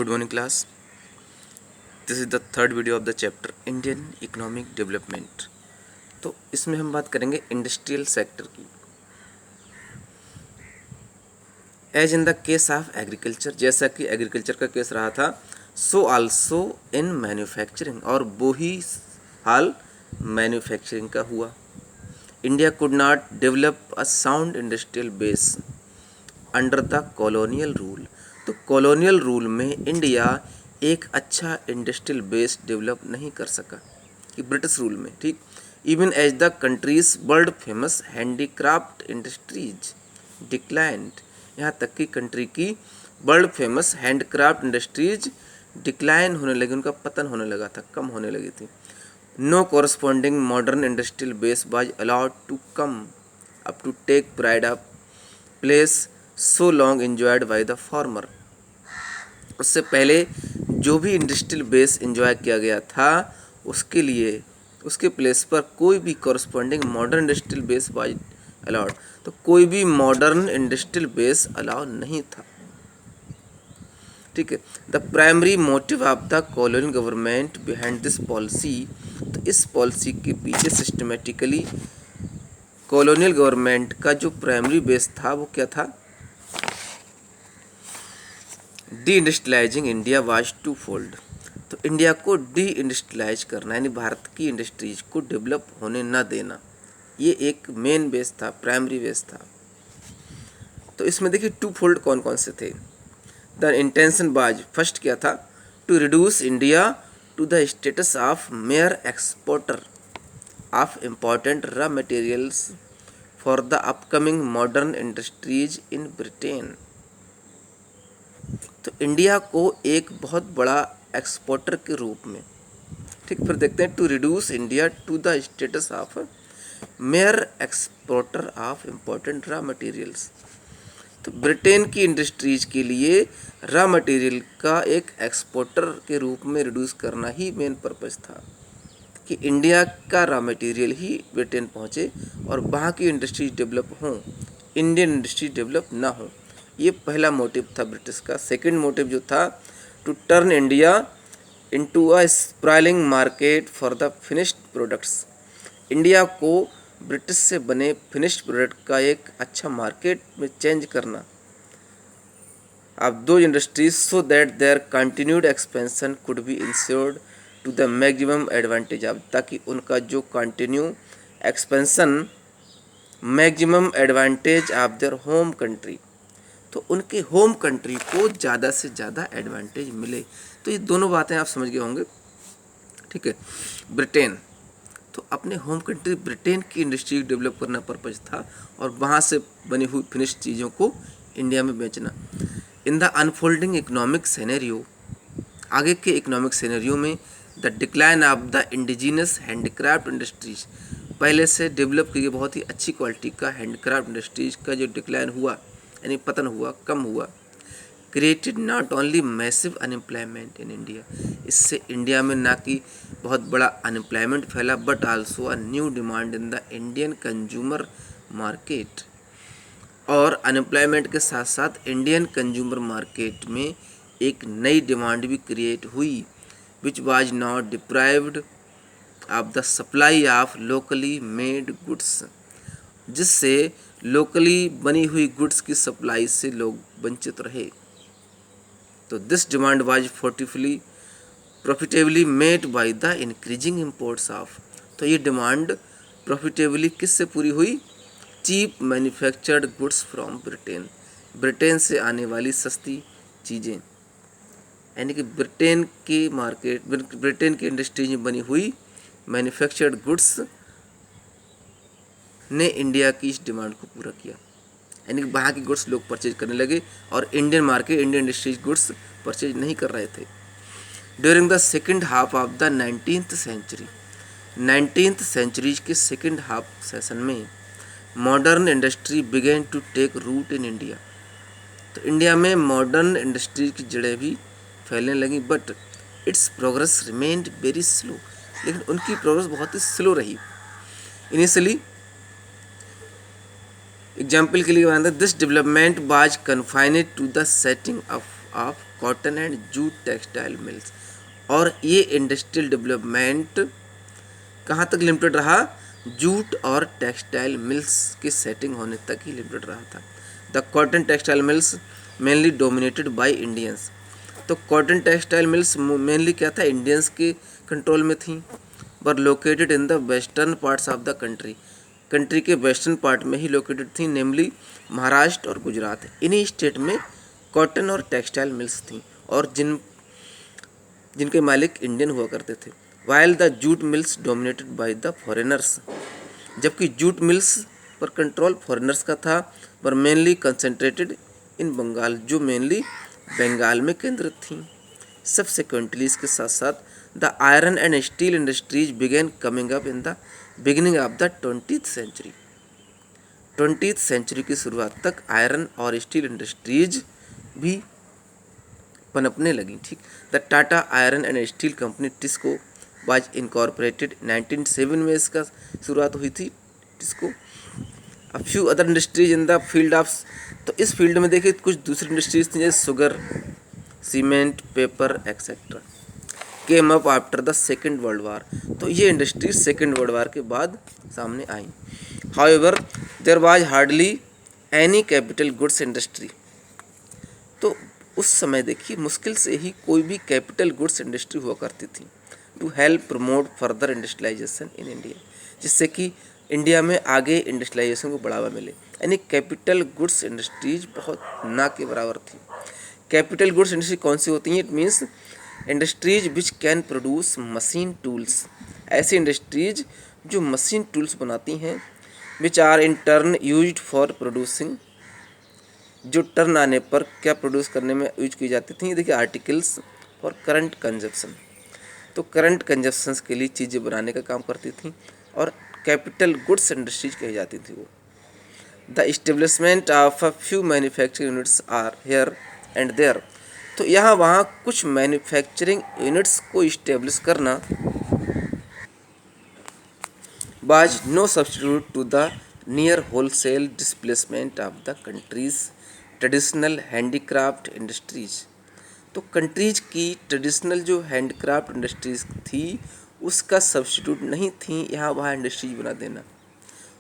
Good morning, class. This is the third video of the chapter Indian Economic Development. तो इसमें हम बात करेंगे इंडस्ट्रियल सेक्टर की. As in the case of agriculture, जैसा कि एग्रीकल्चर का केस रहा था, सो आल्सो इन मैन्युफैक्चरिंग, और वो ही हाल मैन्युफैक्चरिंग का हुआ. India could not develop a sound industrial base under the colonial rule. तो कॉलोनियल रूल में इंडिया एक अच्छा इंडस्ट्रियल बेस डेवलप नहीं कर सका कि ब्रिटिश रूल में, ठीक. Even as the country's world famous handicraft industries declined, यहाँ तक कि कंट्री की world famous handcraft industries decline होने लगी, उनका पतन होने लगा था, कम होने लगी थी. No corresponding modern industrial base was allowed to come up to take pride of place so long enjoyed by the former. उससे पहले जो भी इंडस्ट्रियल बेस एंजॉय किया गया था, उसके लिए उसके प्लेस पर कोई भी corresponding modern industrial base was allowed, तो कोई भी मॉडर्न इंडस्ट्रियल बेस अलाउ नहीं था, ठीक है. The primary motive of the colonial government behind this policy, तो इस पॉलिसी के पीछे सिस्टमेटिकली कॉलोनियल गवर्नमेंट का जो प्राइमरी बेस था वो क्या था? De industrialising India was two fold. तो इंडिया को डी इंडस्ट्रियलाइज करना, यानी भारत की इंडस्ट्रीज को डेवलप होने न देना, ये एक मेन बेस था, प्राइमरी बेस था. तो इसमें देखिए टू फोल्ड कौन कौन से थे. द इंटेंशन वाज, फर्स्ट क्या था? To reduce India to the status of mere exporter of important raw materials for the upcoming modern industries in Britain. तो इंडिया को एक बहुत बड़ा एक्सपोर्टर के रूप में, ठीक. फिर देखते हैं to reduce India to the status of mere exporter of important raw materials. तो ब्रिटेन की इंडस्ट्रीज के लिए रॉ मटेरियल का एक एक्सपोर्टर के रूप में रिड्यूस करना ही मेन पर्पस था, कि इंडिया का रॉ मटेरियल ही ब्रिटेन पहुँचे और वहाँ की इंडस्ट्रीज डेवलप हों, इंडियन इंडस्ट्रीज डेवलप ना हो. ये पहला मोटिव था ब्रिटिश का. सेकंड मोटिव जो था, to turn India into a sprawling market for the finished products. India को ब्रिटिश से बने फिनिश्ड प्रोडक्ट का एक अच्छा मार्केट में चेंज करना ऑफ दो industries, so that their continued expansion could be ensured to the maximum advantage of, ताकि उनका जो continue expansion maximum advantage of their home country, तो उनके होम कंट्री को ज़्यादा से ज़्यादा एडवांटेज मिले. तो ये दोनों बातें आप समझ गए होंगे, ठीक है. ब्रिटेन, तो अपने होम कंट्री ब्रिटेन की इंडस्ट्री डेवलप करना पर्पज था, और वहाँ से बनी हुई फिनिश्ड चीज़ों को इंडिया में बेचना. In the unfolding economic scenario, आगे के इकोनॉमिक सिनेरियो में, the decline of the indigenous handcraft industries, पहले से डेवलप की गई बहुत ही अच्छी क्वालिटी का हैंडक्राफ्ट इंडस्ट्रीज का जो डिक्लाइन हुआ, यानी पतन हुआ, कम हुआ, created not only massive unemployment in India, इससे इंडिया में ना कि बहुत बड़ा अनएम्प्लॉयमेंट फैला, but also a new demand in the Indian consumer market. और अनएम्प्लॉयमेंट के साथ साथ इंडियन कंज्यूमर मार्केट में एक नई डिमांड भी क्रिएट हुई, which was not deprived of the supply of locally made goods, जिससे लोकली बनी हुई गुड्स की सप्लाई से लोग वंचित रहे. तो this demand was profitably made by the increasing imports of, तो ये डिमांड प्रॉफिटेबली किससे पूरी हुई? Cheap manufactured goods from Britain, Britain से आने वाली सस्ती चीज़ें, यानी कि ब्रिटेन की मार्केट, ब्रिटेन की इंडस्ट्रीज में बनी हुई मैन्युफैक्चर्ड गुड्स ने इंडिया की इस डिमांड को पूरा किया, यानी कि वहाँ की गुड्स लोग परचेज करने लगे और Indian market, Indian industries goods purchase नहीं कर रहे थे. During the second half of the 19th century, 19th century के सेकेंड हाफ सेशन में modern industry began to take root in India. तो इंडिया में मॉडर्न इंडस्ट्री की जड़ें भी फैलने लगी, but its progress remained very slow, लेकिन उनकी प्रोग्रेस बहुत ही स्लो रही. इनिशियली एग्जाम्पल के लिए this development was confined to the setting of of cotton and jute textile mills. और ये इंडस्ट्रियल डेवलपमेंट कहाँ तक लिमिटेड रहा? जूट और टेक्सटाइल मिल्स की सेटिंग होने तक ही लिमिटेड रहा था। The cotton textile mills mainly dominated by Indians. तो कॉटन टेक्सटाइल मिल्स मेनली क्या था? इंडियंस के कंट्रोल में थी, were located in the western parts of the country. Country के वेस्टर्न पार्ट में ही लोकेटेड थी, नेमली महाराष्ट्र और गुजरात। इन्हीं स्टेट में कॉटन और टेक्सटाइल मिल्स थी और जिनके मालिक इंडियन हुआ करते थे। While the jute mills dominated by the foreigners, जबकि जूट मिल्स पर कंट्रोल फॉरेनर्स का था, पर मेनली कंसंट्रेटेड इन बंगाल, जो मेनली बंगाल में केंद्रित थी। सबसेक्वेंटली इसके साथ साथ the iron and steel industries began coming up in the beginning of the 20th century. 20th century की शुरुआत तक आयरन और स्टील इंडस्ट्रीज भी पनपने लगी। ठीक, the Tata iron and steel company TISCO was incorporated 1907 में इसका शुरुआत हुई थी। TISCO a few other industries in the field of, तो इस फील्ड में देखिए कुछ दूसरी इंडस्ट्रीज थी जैसे sugar, cement, paper etcetera, came up after the second world war. तो ये इंडस्ट्रीज सेकेंड वर्ल्ड वार के बाद सामने आई। However there was hardly any capital goods industry. तो उस समय देखिए मुश्किल से ही कोई भी कैपिटल गुड्स इंडस्ट्री हुआ करती थी to help promote further industrialisation in India, जिससे कि इंडिया में आगे इंडस्ट्रियलाइजेशन को बढ़ावा मिले। यानी कैपिटल गुड्स इंडस्ट्रीज बहुत ना के बराबर थी। कैपिटल गुड्स इंडस्ट्री कौन सी होती हैं? It means industries which can produce machine tools, ऐसी इंडस्ट्रीज जो मशीन टूल्स बनाती हैं, which are in turn used for producing, जो टर्न आने पर क्या प्रोड्यूस करने में यूज की जाती थी? देखिए आर्टिकल्स फॉर करंट कंजप्शन, तो करंट कंजप्शंस के लिए चीज़ें बनाने का काम करती थी और कैपिटल गुड्स इंडस्ट्रीज कही जाती थी वो। The establishment of a few manufacturing units are here and there, तो यहाँ वहाँ कुछ मैन्युफैक्चरिंग यूनिट्स को इस्टेब्लिश करना was no substitute to the near wholesale displacement of the country's traditional handicraft industries। तो कंट्रीज की ट्रेडिशनल जो हैंडक्राफ्ट इंडस्ट्रीज थी उसका सब्स्टिट्यूट नहीं थी यहाँ वहाँ इंडस्ट्रीज बना देना।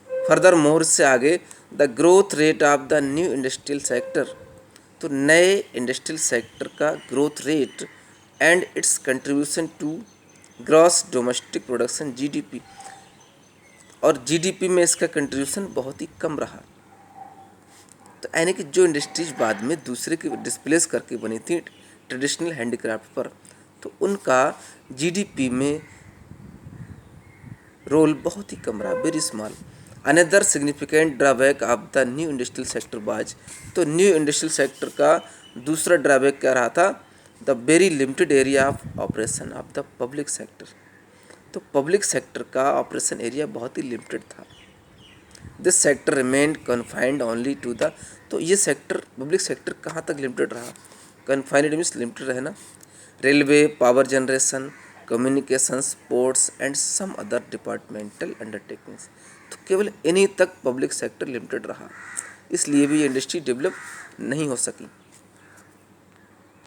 फर्दर मोर से आगे the growth rate of the new industrial sector, तो नए इंडस्ट्रियल सेक्टर का growth rate and its contribution to gross domestic production GDP, और जीडीपी में इसका कंट्रीब्यूशन बहुत ही कम रहा। तो यानी कि जो इंडस्ट्रीज बाद में दूसरे की डिस्प्लेस करके बनी थी ट्रेडिशनल हैंडीक्राफ्ट पर, तो उनका जीडीपी में रोल बहुत ही कम रहा, very small. Another significant drawback of the new industrial sector बाज, तो न्यू इंडस्ट्रियल सेक्टर का दूसरा ड्रॉबैक क्या रहा था? The very limited area of operation of the public sector, तो पब्लिक सेक्टर का ऑपरेशन एरिया बहुत ही लिमिटेड था। This sector remained confined only to the, तो ये सेक्टर पब्लिक सेक्टर कहाँ तक लिमिटेड रहा? कन्फाइंड मीन्स लिमिटेड रहे ना। Railway, power generation, communications, ports and some other departmental undertakings, तो केवल इन्हीं तक पब्लिक सेक्टर लिमिटेड रहा, इसलिए भी ये इंडस्ट्री डेवलप नहीं हो सकी।